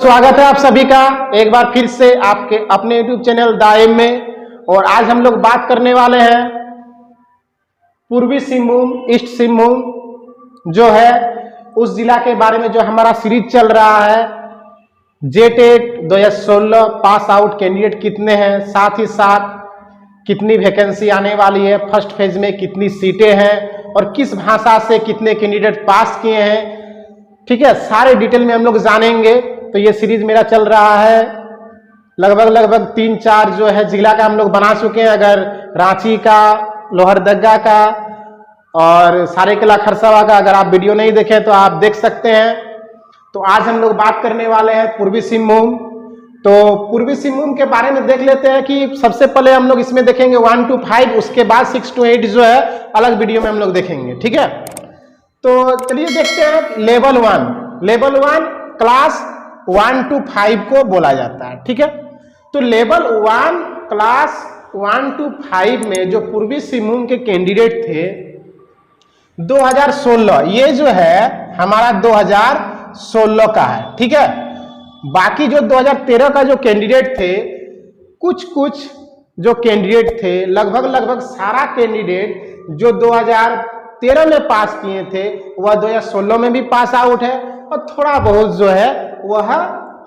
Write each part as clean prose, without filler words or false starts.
स्वागत है आप सभी का एक बार फिर से आपके अपने YouTube चैनल दाएम में। और आज हम लोग बात करने वाले हैं पूर्वी सिंहभूम ईस्ट सिंहभूम जो है उस जिला के बारे में, जो हमारा सीरीज चल रहा है। जेटेट 2016 पास आउट कैंडिडेट कितने हैं, साथ ही साथ कितनी वैकेंसी आने वाली है, फर्स्ट फेज में कितनी सीटें हैं और किस भाषा से कितने कैंडिडेट पास किए हैं। ठीक है, सारे डिटेल में हम लोग जानेंगे। तो ये सीरीज मेरा चल रहा है, लगभग 3-4 जो है जिला का हम लोग बना चुके हैं। अगर रांची का, लोहरदगा का और सारेकला खरसावा का अगर आप वीडियो नहीं देखें तो आप देख सकते हैं। तो आज हम लोग बात करने वाले हैं पूर्वी सिंहभूम। तो पूर्वी सिंहभूम के बारे में देख लेते हैं कि सबसे पहले हम लोग इसमें देखेंगे 1 to 5, उसके बाद 6 to 8 जो है अलग वीडियो में हम लोग देखेंगे। ठीक है, तो चलिए देखते हैं। लेवल 1 क्लास 1 to 5 को बोला जाता है। ठीक है, तो लेवल 1 क्लास 1 to 5 में जो पूर्वी सिंहभूम के कैंडिडेट थे 2016, ये जो है हमारा 2016 का है। ठीक है, बाकी जो 2013 का जो कैंडिडेट थे, कुछ जो कैंडिडेट थे, लगभग सारा कैंडिडेट जो 2013 में पास किए थे वह 2016 में भी पास आउट है और थोड़ा बहुत जो है वह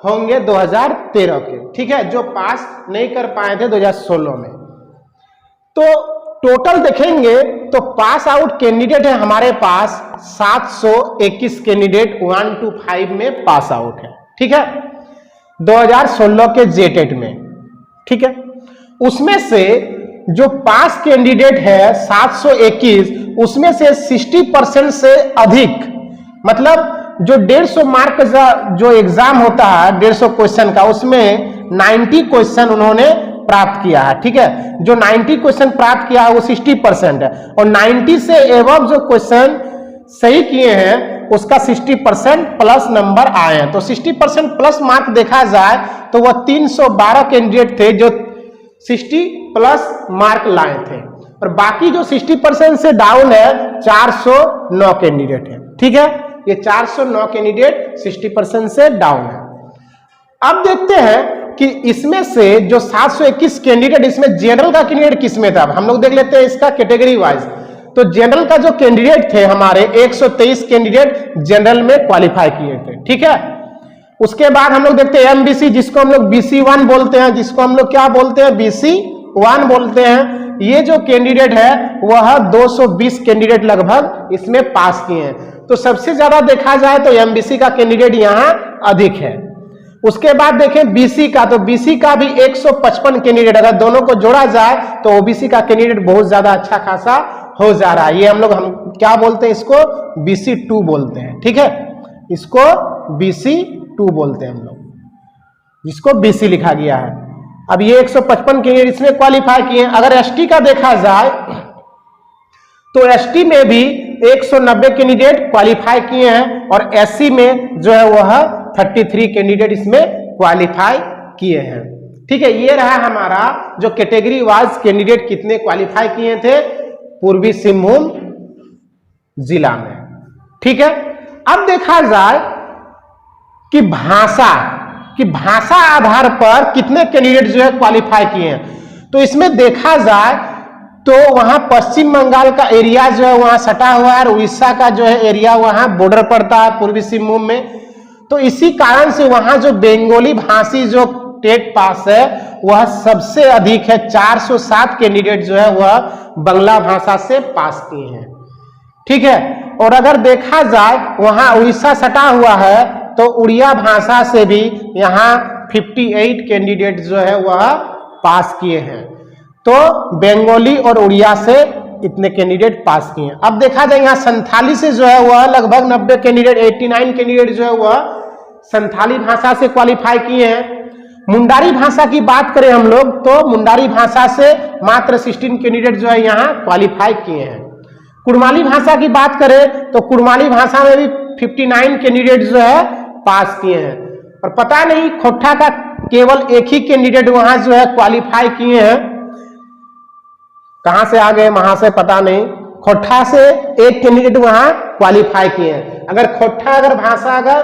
होंगे 2013 के। ठीक है, जो पास नहीं कर पाए थे 2016 में। तो टोटल देखेंगे तो पास आउट कैंडिडेट है हमारे पास 721 कैंडिडेट 1 to 5 में पास आउट है। ठीक है, 2016 के जेटेट में। ठीक है, उसमें से जो पास कैंडिडेट है 721, उसमें से 60% से अधिक, मतलब जो 150 मार्क का जो एग्जाम होता है 150 क्वेश्चन का, उसमें 90 क्वेश्चन उन्होंने प्राप्त किया है। ठीक है, जो 90 क्वेश्चन प्राप्त किया है वो 60% है और 90 से एबव जो क्वेश्चन सही किए हैं उसका 60% प्लस नंबर आए हैं। तो 60% प्लस मार्क देखा जाए तो वह 312 कैंडिडेट थे जो 60 प्लस मार्क लाए थे और बाकी जो 60% से डाउन है 409 कैंडिडेट है। ठीक है, ये 409 कैंडिडेट 60% से डाउन है। अब देखते हैं कि इसमें से जो 721 कैंडिडेट, इसमें जनरल का कैंडिडेट किसमें था। हम लोग देख लेते हैं इसका कैटेगरी वाइज। तो जनरल का जो कैंडिडेट थे हमारे 123 कैंडिडेट जनरल में क्वालिफाई किए थे। ठीक है, उसके बाद हम लोग देखते हैं एमबीसी, जिसको हम लोग BC1 बोलते हैं, जिसको हम लोग क्या बोलते हैं, BC1 बोलते हैं। ये जो कैंडिडेट है वह 220 कैंडिडेट लगभग इसमें पास किए हैं। तो सबसे ज्यादा देखा जाए तो एमबीसी का कैंडिडेट यहां अधिक है। उसके बाद देखें बीसी का, तो बीसी का भी 155 कैंडिडेट, अगर दोनों को जोड़ा जाए तो ओबीसी का कैंडिडेट बहुत ज्यादा अच्छा खासा हो जा रहा है। ये हम क्या बोलते हैं, इसको BC2 बोलते हैं। ठीक है, इसको BC2 बोलते हैं हम लोग, जिसको BC लिखा गया है। अब ये 155 कैंडिडेट इसमें क्वालिफाई किए हैं। अगर एसटी का देखा जाए तो एसटी में भी 190 कैंडिडेट क्वालिफाई किए हैं और एससी में जो है वह 33 कैंडिडेट इसमें क्वालिफाई किए हैं। ठीक है, ये रहा हमारा जो कैटेगरी वाइज कैंडिडेट कितने क्वालिफाई किए थे पूर्वी सिंहभूम जिला में। ठीक है, अब देखा जाए कि भाषा आधार पर कितने कैंडिडेट जो है क्वालिफाई किए हैं। तो इसमें देखा जाए तो वहां पश्चिम बंगाल का एरिया जो है वहां सटा हुआ है और उड़ीसा का जो है एरिया वहां बॉर्डर पड़ता है पूर्वी सिंहभूम में। तो इसी कारण से वहां जो बंगाली भाषी जो टेट पास है वह सबसे अधिक है। 407 कैंडिडेट जो है वह बंगला भाषा से पास किए हैं। ठीक है, और अगर देखा जाए वहां उड़ीसा सटा हुआ है तो उड़िया भाषा से भी यहाँ 58 कैंडिडेट जो है वह पास किए हैं। तो बंगाली और उड़िया से इतने कैंडिडेट पास किए हैं। अब देखा जाए यहाँ संथाली से जो है वह लगभग 90 कैंडिडेट, 89 कैंडिडेट जो है वह संथाली भाषा से क्वालिफाई किए हैं। मुंडारी भाषा की बात करें हम लोग तो मुंडारी भाषा से मात्र 16 कैंडिडेट जो है यहाँ क्वालिफाई किए हैं। कुड़माली भाषा की बात करें तो कुड़माली भाषा में भी 59 कैंडिडेट जो है पास किए हैं। और पता नहीं खोट्ठा का केवल एक ही कैंडिडेट वहां जो है क्वालिफाई किए हैं, कहां से आ गए वहां से पता नहीं। खोट्ठा से एक कैंडिडेट वहां क्वालिफाई किए हैं। अगर खोट्ठा भाषा अगर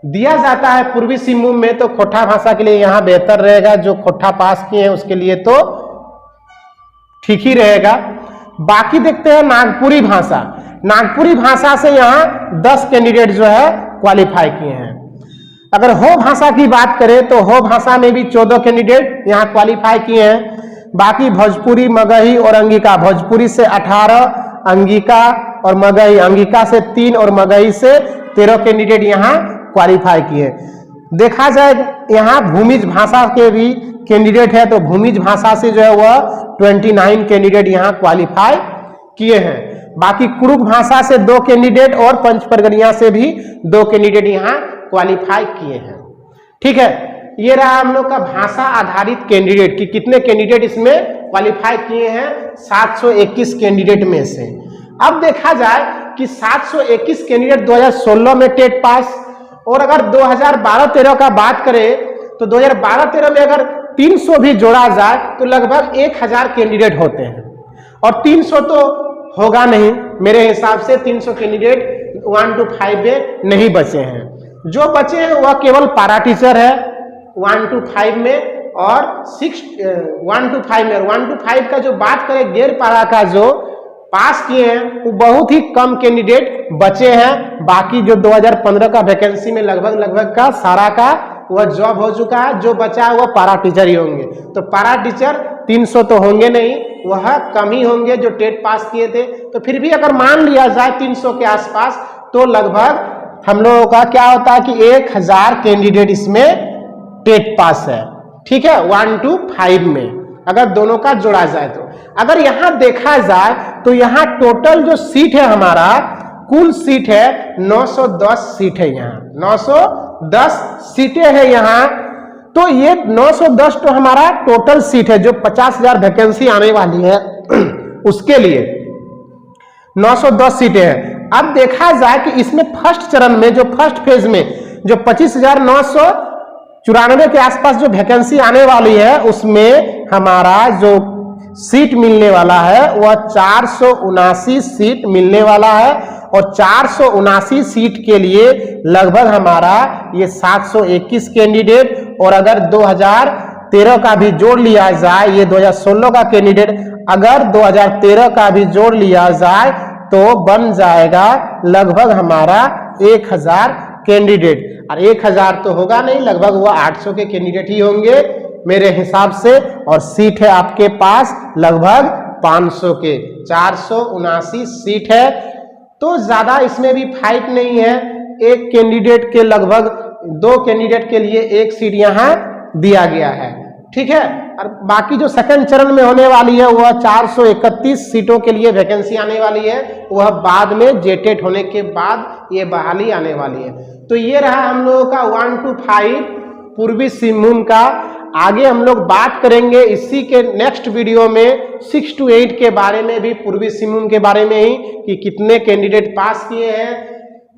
दिया जाता है पूर्वी सिंहभूम में, तो खोटा भाषा के लिए यहाँ बेहतर रहेगा, जो खोटा पास किए हैं उसके लिए तो ठीक ही रहेगा। बाकी देखते हैं नागपुरी भाषा। नागपुरी भाषा से यहाँ 10 कैंडिडेट जो है क्वालिफाई किए हैं। अगर हो भाषा की बात करें तो हो भाषा में भी 14 कैंडिडेट यहाँ क्वालिफाई किए हैं। बाकी भोजपुरी, मगही और अंगिका, भोजपुरी से 18, अंगिका और मगही, अंगिका से 3 और मगही से 13 कैंडिडेट यहाँ क्वालिफाई किए। देखा जाए यहाँ भूमिज भाषा के भी कैंडिडेट है, तो भूमिज भाषा से जो है वह 29 कैंडिडेट यहाँ क्वालिफाई किए हैं। बाकी कुरुक भाषा से 2 कैंडिडेट और पंच परगनिया से भी 2 कैंडिडेट यहाँ क्वालिफाई किए हैं। ठीक है, ये रहा हम लोग का भाषा आधारित कैंडिडेट कि कितने कैंडिडेट इसमें क्वालिफाई किए हैं 721 कैंडिडेट में से। अब देखा जाए कि 721 कैंडिडेट 2016 में टेट पास, और अगर 2012-13 का बात करें तो 2012-13 में अगर 300 भी जोड़ा जाए तो लगभग 1000 कैंडिडेट होते हैं, और 300 तो होगा नहीं मेरे हिसाब से। 300 कैंडिडेट 1 to 5 में नहीं बचे हैं। जो बचे हैं वह केवल पारा टीचर है 1 to 5 में, और 1 to 5 में 1 to 5 का जो बात करें गैर पारा का जो पास किए हैं वो बहुत ही कम कैंडिडेट बचे हैं। बाकी जो 2015 का वैकेंसी में लगभग का सारा का वह जॉब हो चुका है, जो बचा है वह पारा टीचर ही होंगे। तो पारा टीचर 300 तो होंगे नहीं, वह कम ही होंगे जो टेट पास किए थे। तो फिर भी अगर मान लिया जाए 300 के आसपास, तो लगभग हम लोगों का क्या होता है कि 1000 कैंडिडेट इसमें टेट पास है। ठीक है, 1 to 5 में अगर दोनों का जोड़ा जाए तो। अगर यहां देखा जाए तो यहां टोटल जो सीट है हमारा, कुल सीट है 910 सीट है। यहाँ 910 सीटें हैं यहाँ। तो ये 910 तो हमारा टोटल सीट है, जो 50,000 वैकेंसी आने वाली है उसके लिए 910 सीटें हैं। अब देखा जाए कि इसमें फर्स्ट चरण में, जो फर्स्ट फेज में जो 25,994 के आसपास जो वैकेंसी आने वाली है, उसमें हमारा जो सीट मिलने वाला है वह 479 सीट मिलने वाला है। और 479 सीट के लिए लगभग हमारा ये 721 कैंडिडेट, और अगर 2013 का भी जोड़ लिया जाए, ये 2016 का कैंडिडेट अगर 2013 का भी जोड़ लिया जाए तो बन जाएगा लगभग हमारा 1000 कैंडिडेट। और 1000 तो होगा नहीं, लगभग वो 800 के कैंडिडेट ही होंगे मेरे हिसाब से। और सीट है आपके पास लगभग 500 के, 479 सीट है। तो ज्यादा इसमें भी फाइट नहीं है। एक कैंडिडेट के लगभग 2 कैंडिडेट के लिए 1 सीट यहाँ दिया गया है। ठीक है, और बाकी जो सेकंड चरण में होने वाली है वह 431 सीटों के लिए वैकेंसी आने वाली है, वह बाद में जेटेट होने के बाद ये बहाली आने वाली है। तो ये रहा हम लोगों का 1 to 5 पूर्वी सिंहभूम का। आगे हम लोग बात करेंगे इसी के नेक्स्ट वीडियो में 6 to 8 के बारे में भी, पूर्वी सिंहभूम के बारे में ही, कि कितने कैंडिडेट पास किए हैं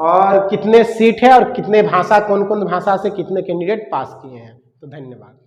और कितने सीट है और कितने भाषा, कौन कौन भाषा से कितने कैंडिडेट पास किए हैं। तो धन्यवाद।